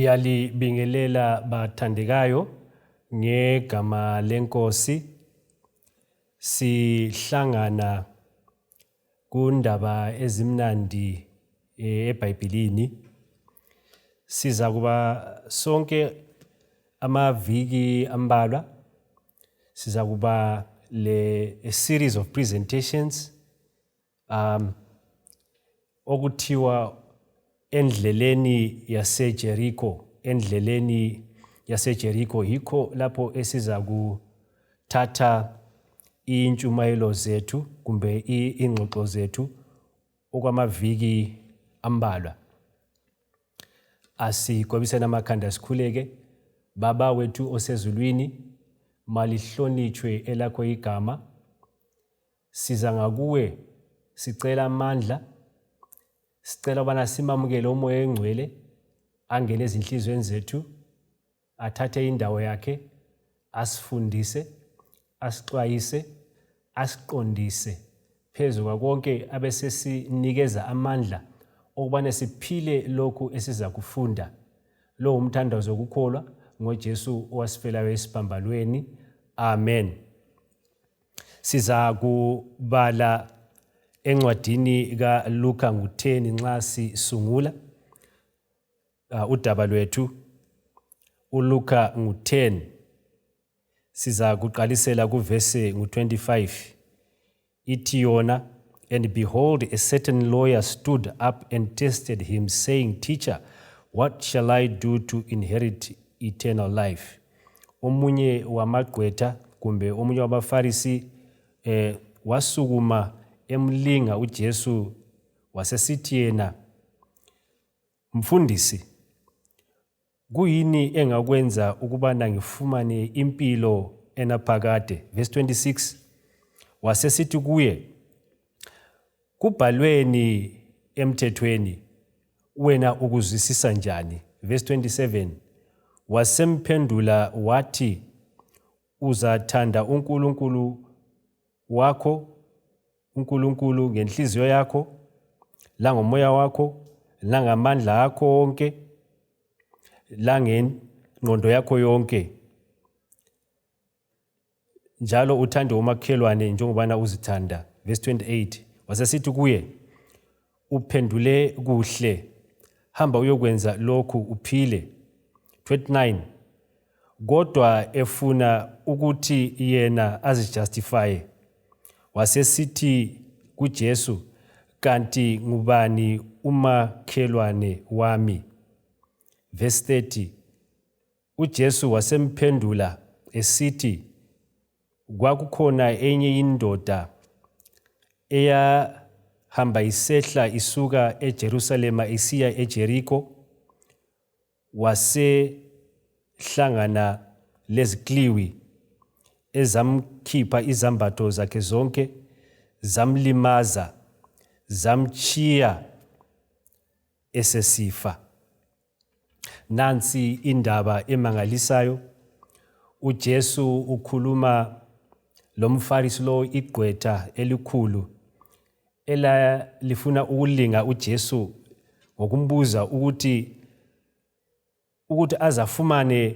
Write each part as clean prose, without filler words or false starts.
Ngiyalibingelela bathandekayo ngegama lenkosi. Sihlangana kundaba ezimnandi eBhayibhelini. Siza kuba sonke amaviki ambalwa. Siza kuba a series of presentations okuthiwa Endleleni YaseJericho. Endleleni YaseJericho yikho lapho esiza kuthatha intshumayelo zethu kumbe ingxoxo zethu okwamaviki ambalwa. Asigobiseni amakhanda sikhuleke. Baba wethu osezulwini, malihlonitshwe elakho igama. Siza ngakuwe sicela amandla. Sicela ubana simamukele umoya engcwele angene ezinhlizweni zethu, athathe indawo yakhe, asifundise, asixwayise, asiqondise. Phezu kwakonke abesesinikeza amandla okubana siphile lokhu esiza kufunda. Lo umthandazo wokukholwa ngoJesu owasifelayo esiphambalweni. Amen. Siza kubala encwadini kaLuka 10 nxa sisungula udaba lwethu. uLuka 10 siza kuqalisela kuvesi 25. Ithi yona, "And behold, a certain lawyer stood up and tested him, saying, Teacher, what shall I do to inherit eternal life?" Omunye wamagqwetha kumbe omunye wabaFarisi wasukuma emlinga uJesu, wasesithi yena, "Mfundisi, kuyini engakwenza ukubana ngifumane impilo enaphakade?" Verse 26. Wasesithi kuye, "Kubhalweni emthethweni, wena ukuzwisisa njani?" Verse 27. Wasemphendula wathi, "Uzathanda uNkulunkulu wakho, uNkulunkulu ngenhliziyo yakho, langomoya wakho, langamandla akho onke, langengqondo yakho yonke. Njalo uthande umakhelwane njengobana uzithanda." Verse 28. Wasesithi kuye, "Uphendule kuhle. Hamba uyokwenza lokhu uphile." 29. Kodwa efuna ukuthi yena azijustify, wasesithi kuJesu, "Kanti ngubani umakhelwane wami?" Verse 30. uJesu wasemphendula esithi, "Kwakukhona enye indoda eyahamba isehla isuka eJerusalema isiya eJericho, wasehlangana lezikliwi ezamkhipha izambatho zakhe zonke, zamlimaza, zamchiya esesifa." Nansi indaba emangalisayo. uJesu ukhuluma lomFarisi lo igqwetha elikhulu lifuna ukulinga uJesu ngokumbuza ukuthi azafumane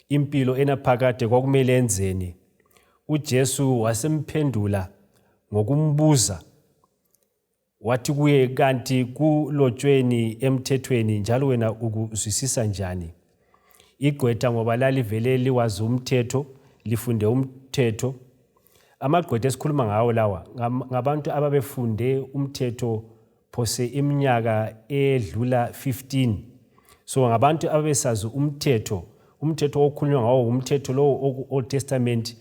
impilo enaphakade kwakumele enzeni. uJesu wasemphendula ngokumbuza wathi kuye, "Kanti kulotshweni emthethweni njalo wena ukuzwisisa njani?" Igqwetha ngoba lalivele liwazi umthetho, lifunde umthetho. Amagqwetha esikhuluma ngawo lawa ngabantu ababefunde umthetho phose iminyaka edlula 15. So ngabantu ababesazi umthetho okhulunywa ngawo umthetho lo Old Testament,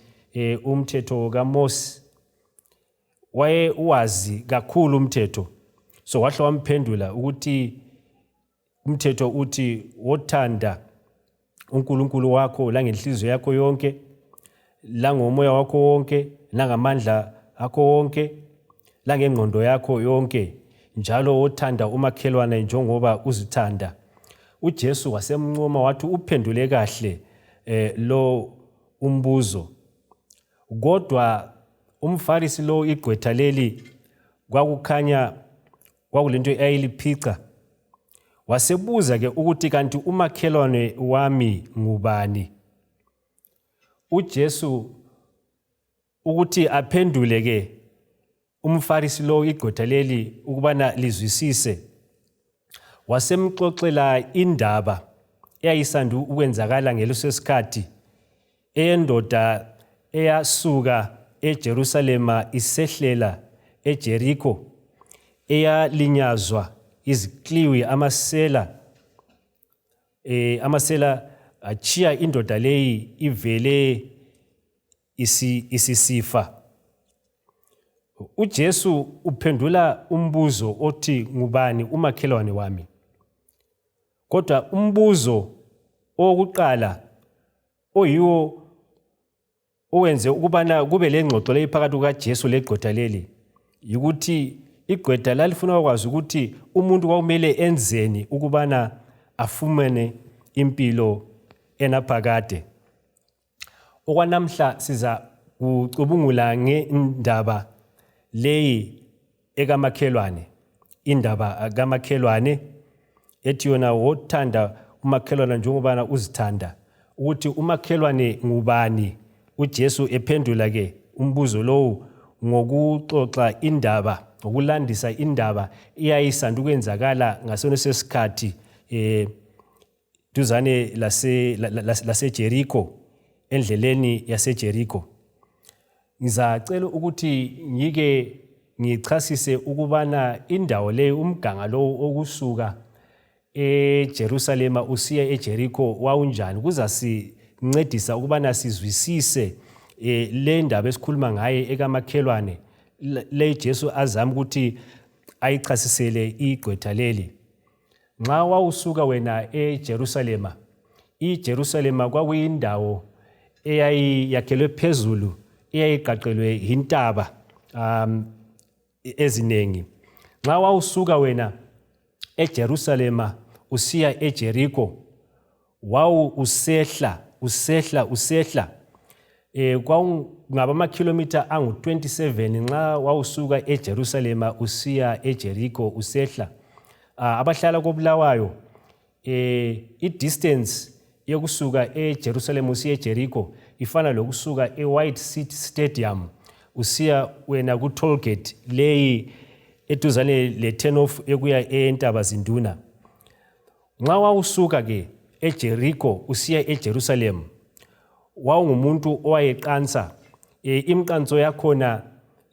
umthetho kaMose. Waye uwazi kakhulu umthetho. So wahle wamphendula ukuthi umthetho uthi, "Wothanda uNkulunkulu wakho langenhliziyo yakho yonke, langomoya wakho wonke, langamandla akho wonke, langengqondo yakho yonke, njalo wothanda umakhelwane njengoba uzithanda." uJesu wasemncoma wathi uphendule kahle lo umbuzo. Kodwa umFarisi lo igqwetha leli kwakulento ayiliphica. Wasebuza ke ukuthi kanti umakhelwane wami ngubani? uJesu ukuthi aphendule ke umFarisi lo igqwetha leli ukubana lizwisise, wasemxoxela indaba eyayisandu ukwenzakala ngeleso sikhathi eyendoda eyasuka eJerusalema isehlela eJericho eyalinyazwa izikliwi amasela achiya indoda leyi ivele isisifa. uJesu uphendula umbuzo othi ngubani umakhelwane wami? Kodwa umbuzo owokuqala oyiwo owenze ukubana kube lengxoxo leyi phakathi kukaJesu legqwetha leli yikuthi igqwetha lalifuna ukwazi ukuthi umuntu kwakumele enzeni ukubana afumene impilo enaphakade. Okwanamhla siza kucubungula ngendaba leyi ekamakhelwane, indaba kamakhelwane ethi yona wothanda umakhelwane njengobana uzithanda, ukuthi umakhelwane ngubani. uJesu ephendula ke umbuzo lowo ngokuxoxa indaba, ngokulandisa indaba eyayisanda ukwenzakala ngasoneso sikhathi duzane laseJericho, endleleni yaseJericho. Ngizacela ukuthi ngike ngichasise ukubana indawo le, umganga lo okusuka eJerusalema usiya eJericho wawunjani, kuzasincedisa ukubana sizwisise le ndaba esikhuluma ngaye ekamakhelwane le Jesu azama ukuthi ayichasisele igqwetha leli. Nxa wawusuka wena eJerusalema, iJerusalema kwakuyindawo eyayakhelwe phezulu, eyayiqaqelwe intaba ezinengi. Nxa wawusuka wena eJerusalema usiya eJericho, wawu usehla kwangaba amakhilomitha angu-27 nxa wawusuka eJerusalema usiya eJericho usehla. Abahlala koBulawayo i-distance yokusuka eJerusalem usiya eJericho ifana lokusuka eWhite City Stadium usiya wena ku-toll gate leyi eduzane le-turn off ekuya eNtaba Zinduna. Nxa wawusuka ke eJericho usiya eJerusalem, wawungumuntu owayeqansa, imiqanso yakhona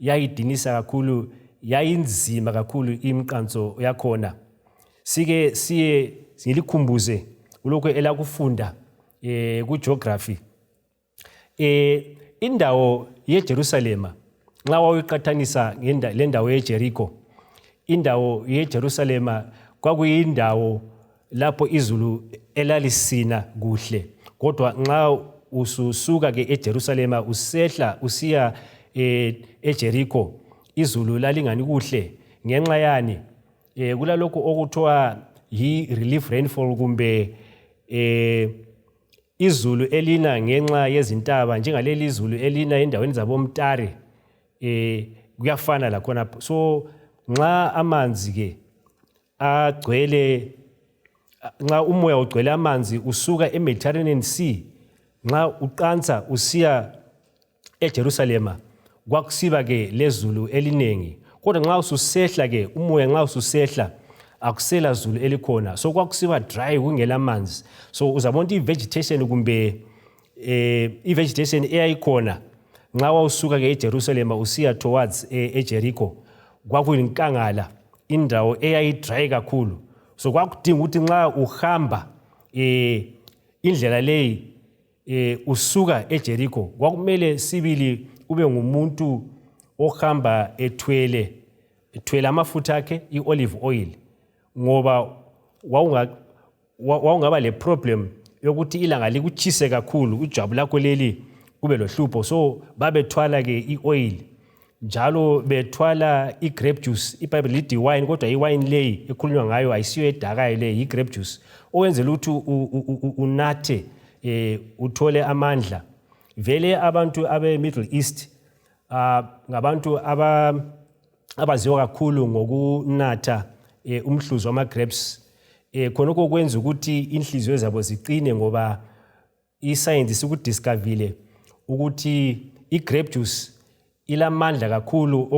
yayidinisa kakhulu, yayinzima kakhulu imiqanso yakhona. Sike siye ngilikhumbuze ulokho elakufunda ku-Geography. Indawo yeJerusalema nxa wayiqathanisa le ndawo yeJericho, indawo yeJerusalema kwakuyindawo lapho izulu elalisina kuhle, kodwa nxa ususuka ke eJerusalema usehla usiya eJericho izulu lalingani kuhle. Ngenxa yani kulalokho okuthiwa yi-relief rainfall, kumbe izulu elina ngenxa yezintaba, njengaleli izulu elina endaweni zabomtare, kuyafana lakhona. So nxa amanzi ke agcwele, nxa umoya ugcwele amanzi usuka eMediterranean Sea, nxa uqansa usiya eJerusalema kwakusiba ke lezulu elinengi. Kodwa nxa ususehla ke umoya nxa ususehla akusela zulu elikhona, so kwakusiba dry, kungela manzi. So uzabona i-vegetation kumbe i-vegetation eyayikhona nxa wawusuka ke eJerusalema usiya towards eJericho kwakuyinkangala, indawo eyayi-dry kakhulu. So kwakudinga ukuthi nxa uhamba indlela leyi usuka eJericho kwakumele sibili ube ngumuntu ohamba ethwele amafutha akhe, i-olive oil, ngoba wawungaba le problem yokuthi ilanga likuchise kakhulu, ujwabu lakho leli kube lohlupho. So babethwala ke i-oil, njalo bethwala i-grape juice. iBhayibheli lithi wine, kodwa i-wine leyi ekhulunywa ngayo ayisiyo edakayo leyi, i-grape juice, owenzela ukuthi unathe uthole amandla. Vele abantu abe-Middle East ngabantu abaziwa kakhulu ngokunatha umhluzi wama-grapes. khonokho kwenza ukuthi inhliziyo zabo ziqine ngoba iscience sikudiscoverile ukuthi i-grape juice ilamandla kakhulu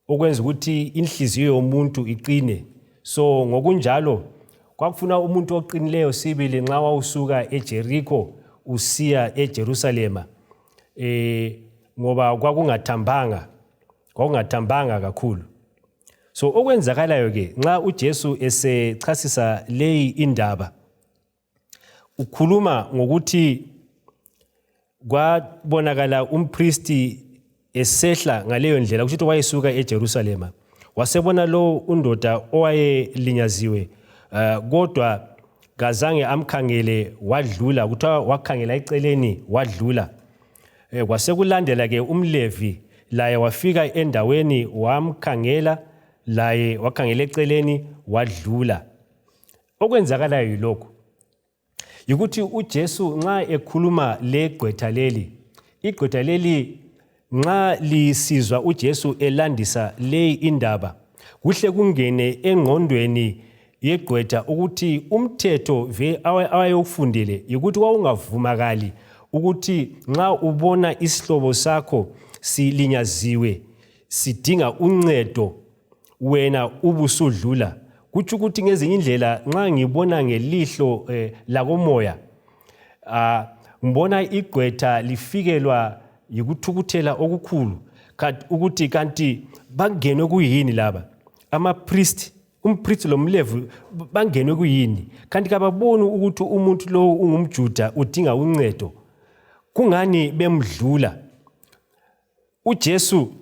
okwenza ukuthi inhliziyo yomuntu iqine. So ngokunjalo kwakufuna umuntu oqinileyo sibili nxa wawusuka eJericho usiya eJerusalema ngoba kwakungathambanga kakhulu. So okwenzakalayo ke nxa uJesu esechasisa leyi indaba ukhuluma ngokuthi kwabonakala umpristi esehla ngaleyo ndlela ukuthi wayesuka eJerusalema wasebona lo undoda owayelinyaziwe kodwa kazange amkhangele wadlula kuthiwa wakhangela eceleni wadlula. Kwasekulandela ke umLevi laye wafika endaweni wamkhangela laye wakhangela eceleni wadlula. Okwenzakalayo yilokho ukuthi uJesu nxa ekhuluma legqwetha leli igqwetha leli nxa lisizwa uJesu elandisa leyi indaba kuhle kungene engqondweni yegqwetha ukuthi umthetho awayewufundile ukuthi wawungavumekali ukuthi nxa ubona isihlobo sakho silinyaziwe sidinga uncedo wena ubusudlula. Kutsho ukuthi ngezinye indlela nxa ngibona ngelihlo lakomoya ngibona igqwetha lifikelwa yikuthukuthela okukhulu ukuthi kanti bangenwe kuyini laba umpristi lomLevi bangenwe kuyini kanti kababoni ukuthi umuntu lo ungumJuda udinga uncedo kungani bemdlula. uJesu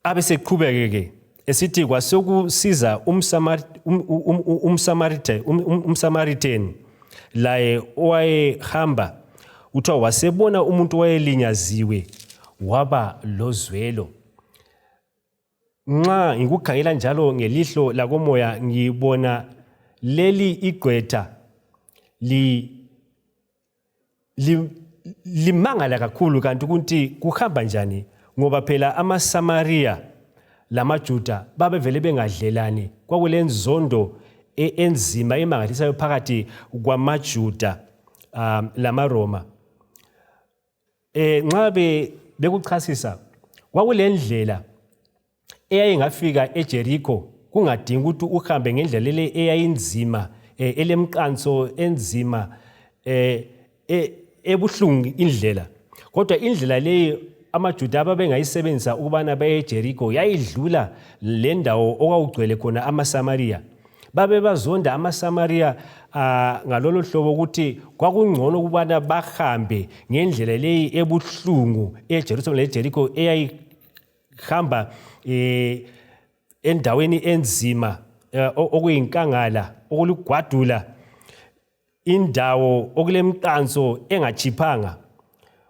abeseqhubekeke esithi kwasekusiza umSamaritan laye owayehamba uthiwa wasebona umuntu wayelinyaziwe waba lozwelo. Nxa ngikukhangela njalo ngelihlo lakomoya ngibona leli igqwetha limangala kakhulu kanti ukuthi kuhamba njani ngoba phela amaSamariya lamaJuda babevele bengadlelani. Kwakulenzondo enzima emangalisayo phakathi kwamaJuda lamaRoma. Nxa bekuchasisa kwakulendlela eyayingafika eJericho kungadingi ukuthi uhambe ngendlela le eyayinzima elemqanso enzima ebuhlungu indlela kodwa indlela leyi amaJuda ababengayisebenzisa ukubana baye eJericho yayidlula le ndawo okwakugcwele khona amaSamariya. Babebazonda amaSamariya ngalolo hlobo ukuthi kwakungcono ukubana bahambe ngendlela leyi ebuhlungu eJerusalem leJericho eyayihamba endaweni enzima okuyinkangala okulugwadula indawo okulemqanso engachiphanga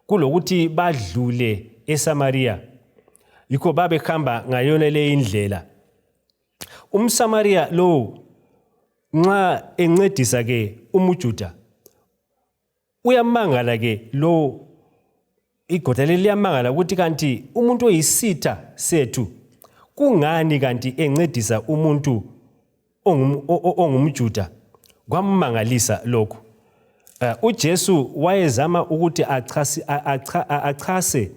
kulokuthi badlule eSamariya. Yikho babehamba ngayona le indlela. UmSamariya lo nxa encedisa ke umuJuda uyamangala ke lo igqwetha liyamangala ukuthi kanti umuntu oyisitha sethu kungani kanti encedisa umuntu ongumJuda. Kwammangalisa lokho. uJesu wayezama ukuthi achase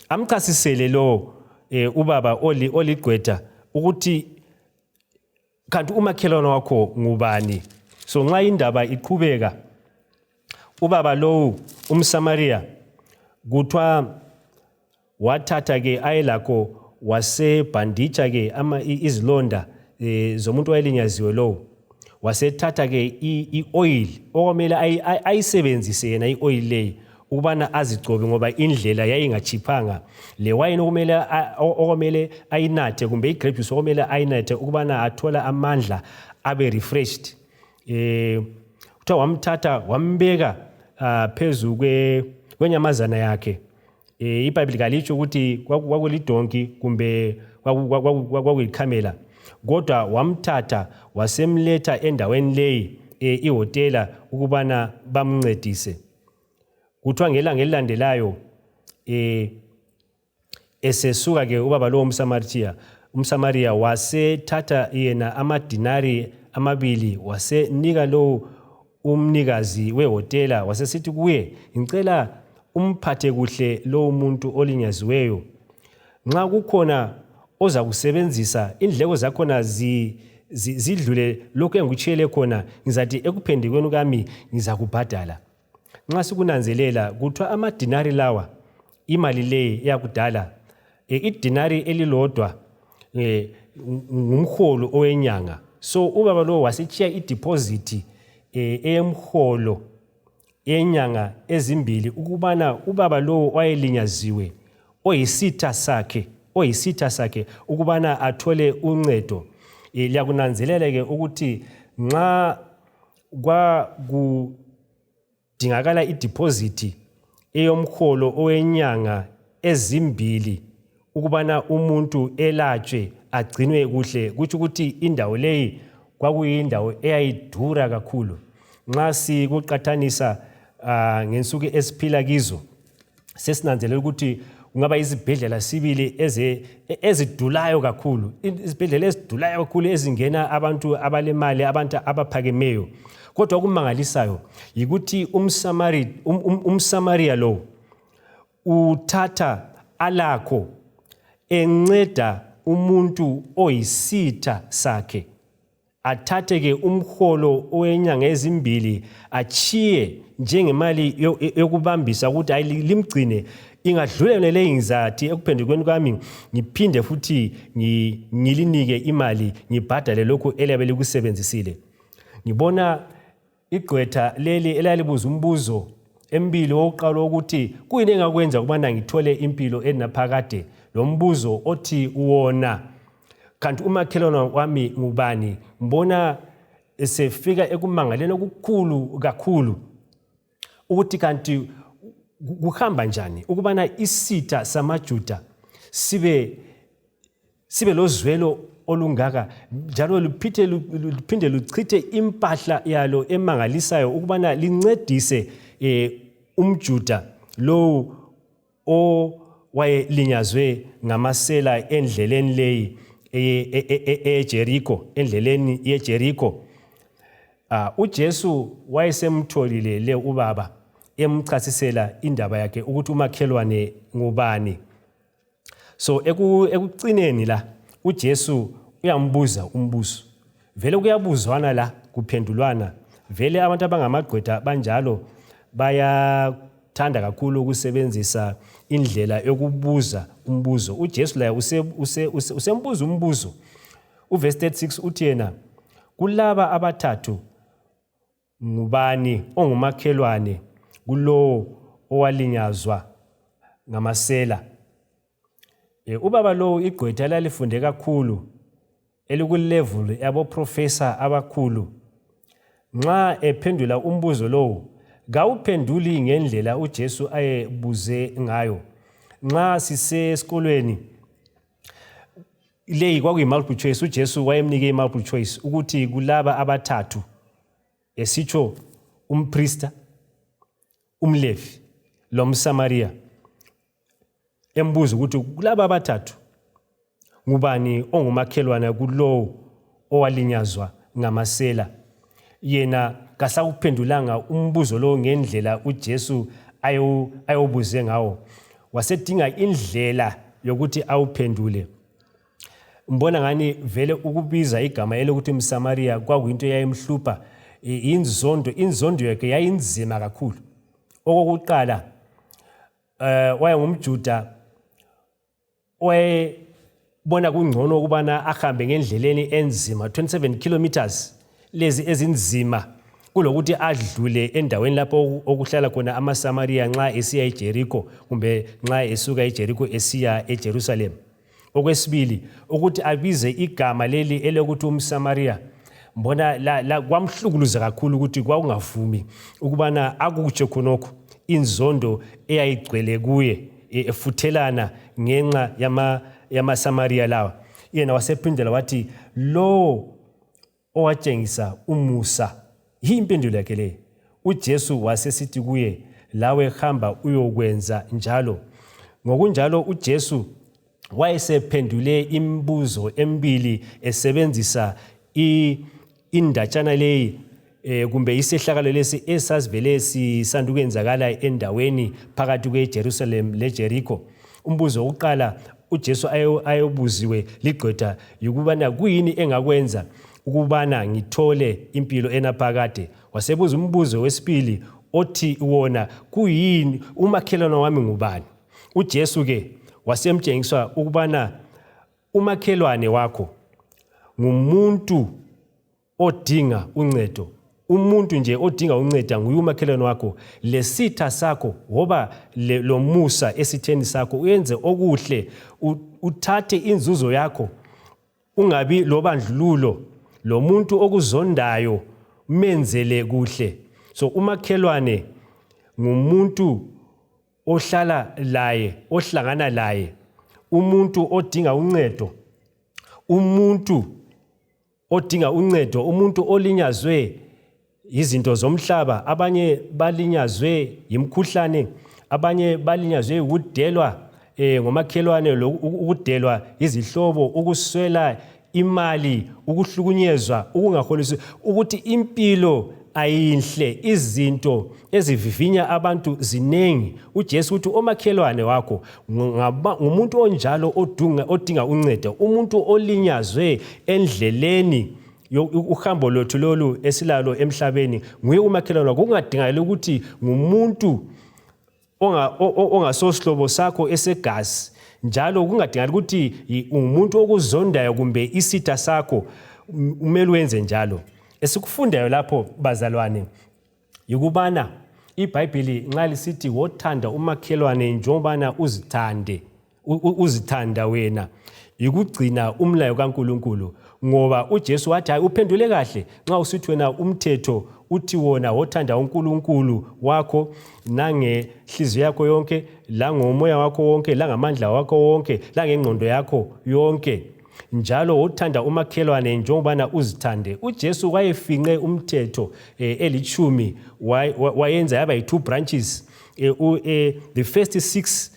amchasisele lo ubaba oligqwetha ukuthi kanti umakhelwane wakho ngubani. So nxa indaba iqhubeka ubaba lo umSamariya kuthiwa wathatha ke ayelakho wasebhanditsha ke izilonda zomuntu owayelinyaziwe lo wasethatha ke i-oil okumele ayisebenzise yena i-oil leyi ukubana azigcobe ngoba indlela yayingachiphanga. Le wine okumele ayinathe kumbe i-grape juice okumele ayinathe ukubana athola amandla abe refreshed. Kuthiwa wamthatha wambeka phezu kwenyamazana yakhe. iBhayibheli kalitsho ukuthi kwakulidonki kumbe kwakuyikhamela kodwa wamthatha wasemletha endaweni leyi ihotela ukubana bamncedise. Kuthiwa ngelanga elilandelayo esesuka ke ubaba lo umSamariya umSamaria wasethatha yena amadinari amabili wasenika lo umnikazi wehotela wasesithi kuye ngicela umphathe kuhle lo umuntu olinyaziweyo nxa kukhona oza kusebenzisa indleko zakhona zidlule lokho engikutshiyele khona ngizathi ekuphendukeni kwami ngizakubhadala nxa sikunanzelela kuthiwa amadinari lawa imali le yakudala idinari elilodwa ngumholo owenyanga so ubaba lo wasitshiya ideposit eyemholo yenyanga ezimbili ukubana ubaba lo wayelinyaziwe oyisitha sakhe ukubana athole uncedo liyakunanzelela ke ukuthi nxa kudingakala ideposit eyomholo owenyanga ezimbili ukubana umuntu elatshwe agcinwe kuhle kuthi ukuthi indawo leyi kwakuyindawo eyayidura kakhulu nxa sikuqathanisa ngensuku esiphila kizo sesinanzelela ukuthi kungaba izibhedlela sibili ezidulayo kakhulu izibhedlela ezidulayo kakhulu ezingena abantu abalemali abantu abaphakemeyo kodwa okumangalisayo yikuthi umSamaria lo uthatha alakho enceda umuntu oyisitha sakhe athathe ke umholo owenyanga ezimbili achiye njengemali yokubambisa ukuthi ayilimgcine ingadlulele le ngizathi ekuphendukeni kwami ngiphinde futhi ngilinike imali ngibhadale lokho eliyabe likusebenzisile ngibona igqwetha leli elalibuza umbuzo embili wokuqala ukuthi kuyini engakwenza ukubana ngithole impilo enaphakade lo mbuzo othi wona kanti umakhelwane wami ngubani ngibona esefika ekumangaleni okukhulu kakhulu ukuthi kanti kuhamba njani ukubana isitha samaJuda sibe lozwelo olungaka njalo luphinde luchithe impahla yalo emangalisayo ukubana lincedise umJuda lo owayelinyazwe ngamasela endleleni leyi eJericho endleleni yeJericho uJesu wayesemtholile le ubaba emchasisela indaba yakhe ukuthi umakhelwane ngubani so ekucineni la uJesu uyambuza umbuzo vele kuyabuzwana la kuphendulwana vele abantu abangamagqwetha banjalo bayathanda kakhulu ukusebenzisa indlela yokubuza umbuzo uJesu la usembuza umbuzo uverse 36 uthi yena kulaba abathathu ngubani ongumakhelwane kulo owalinyazwa ngamasela ubaba lo igqwetha lalifunde kakhulu elikulevel yabo professor abakhulu nxa ephendula umbuzo lo kawuphenduli ngendlela uJesu ayebuze ngayo nxa sisesikolweni leyi kwakuyi multiple choice uJesu wayemnike multiple choice ukuthi kulaba abathathu esitsho umpriester umlevi lo mSamaria embuza ukuthi kulaba abathathu ngubani ongumakhelwane kulowo owalinyazwa ngamasela yena kasakuphendulanga umbuzo lo ngendlela uJesu ayobuze ngawo wasedinga indlela yokuthi awuphendule mbona ngani vele ukubiza igama elokuthi mSamaria kwakuyinto yayimhlupha inzondo yakhe yayinzima kakhulu okokuqala wayengumJuda wayebona kungcono ukubana ahambe ngendleleni enzima 27 kilometers lezi ezinzima kulokuthi adlule endaweni lapho okuhlala khona amaSamaria nxa esiya eJericho kumbe nxa esuka eJericho esiya eJerusalem okwesibili ukuthi abize igama leli elokuthi umSamaria mbona la kwamhlukuluza kakhulu ukuthi kwakungavumi ukubana akutshe khonokho inzondo eyayigcwele kuye efuthelana ngenxa yamaSamaria lawa yena wasephindela wathi lo owatshengisa umusa impendulo yakhe le uJesu wasesithi kuye lawe hamba uyokwenza njalo ngokunjalo uJesu wayesephendule imibuzo emibili esebenzisa indatshana leyi kumbe isehlakalo lesi esasivele sisanda ukwenzakala endaweni phakathi kweJerusalem leJericho. Umbuzo wokuqala uJesu ayobuziwe ligqwetha yikubana kuyini engakwenza ukubana ngithole impilo enaphakade. Wasebuza umbuzo wesibili othi wona kuyini umakhelwane wami ngubani. uJesu ke wasemtshengisa ukubana umakhelwane wakho ngumuntu odinga uncedo. Umuntu nje odinga unceda nguye umakhelwane wakho. Lesitha sakho woba lo musa esitheni sakho uyenze okuhle, uthathe inzuzo yakho, ungabi lobandlululo, lo muntu okuzondayo menzele kuhle. So umakhelwane ngumuntu ohlala laye, ohlangana laye, umuntu odinga uncedo, umuntu odinga uncedo, umuntu olinyazwe izinto zomhlaba. Abanye balinyazwe imkhuhlane, abanye balinyazwe ukudelwa ngomakhelwane, ukudelwa izihlobo, ukuswela imali, ukuhlukunyezwa, ukungaholiswa, ukuthi impilo ayinhle, izinto ezivivinya abantu zinengi. uJesu uthi omakhelwane wakho ngumuntu onjalo odinga uncedo, umuntu olinyazwe endleleni uhambo lothu lolu esilalo emhlabeni, nguye umakhelwane wakho. Kungadingakala ukuthi ngumuntu ongasosihlobo sakho esegazi, njalo kungadingakala ukuthi umuntu okuzondayo kumbe isitha sakho, umele wenze njalo. Esikufundayo lapho bazalwane yikubana iBhayibheli nxa lisithi wothanda umakhelwane njengobana uzithanda wena, yikugcina umlayo kaNkulunkulu. Ngoba uJesu wathi hayi uphendule kahle nxa usithi wena umthetho uthi wona wothanda uNkulunkulu wakho nangenhliziyo yakho yonke, langomoya wakho wonke, langamandla wakho wonke, langengqondo yakho yonke, njalo wothanda umakhelwane njengobana uzithande. uJesu wayefinqe umthetho elitshumi, wayenza yaba yi-2 branches. The first 6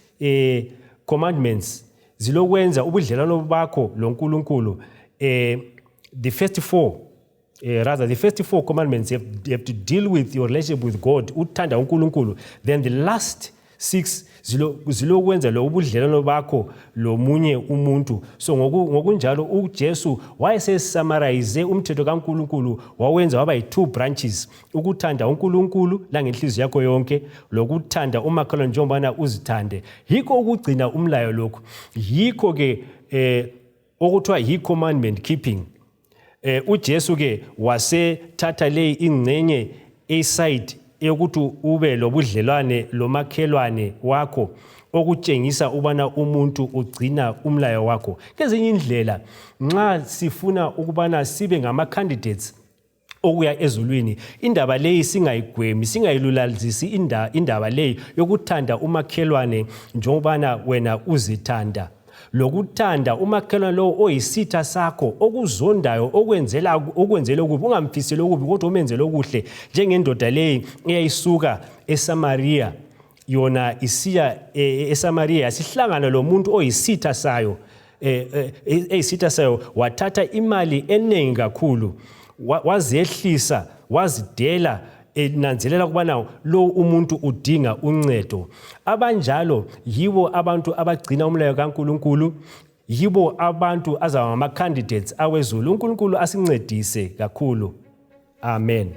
commandments zilokwenza ubudlelwano bakho loNkulunkulu. The first 4 commandments you have to deal with your relationship with God, uthanda uNkulunkulu. Then the last 6 zilokwenza lo ubudlelwano bakho lomunye umuntu. So ngokunjalo uJesu wayesesummarize umthetho kaNkulunkulu, wawenza waba yi-2 branches: ukuthanda uNkulunkulu langenhliziyo yakho yonke, lokuthanda umakhelwane njengobana uzithande. Yikho ukugcina umlayo lokho, yikho ke okuthiwa yi-commandment keeping. uJesu ke wasethatha leyi ingcenye eside yokuthi ube lobudlelwane lomakhelwane wakho, okutshengisa ubana umuntu ugcina umlayo wakho. Ngezinye indlela nxa sifuna ukubana sibe ngama-candidates okuya ezulwini, indaba leyi singayigwemi, singayilulazisi indaba leyi yokuthanda umakhelwane njengobana wena uzithanda, lokuthanda umakhelwane lo oyisitha sakho, okuzondayo, okwenzela okubi, ungamfiseli okubi kodwa umenzele okuhle. Njengendoda leyi eyayisuka eSamaria, yona isiya eSamaria yasihlangana lomuntu oyisitha sayo, eyisitha sayo, wathatha imali eningi kakhulu, wazehlisa, wazidela, nanzelela kubana lo umuntu udinga uncedo. Abanjalo yibo abantu abagcina umlayo kaNkulunkulu, yibo abantu azaba ngama-candidates awezulu. uNkulunkulu asincedise kakhulu. Amen.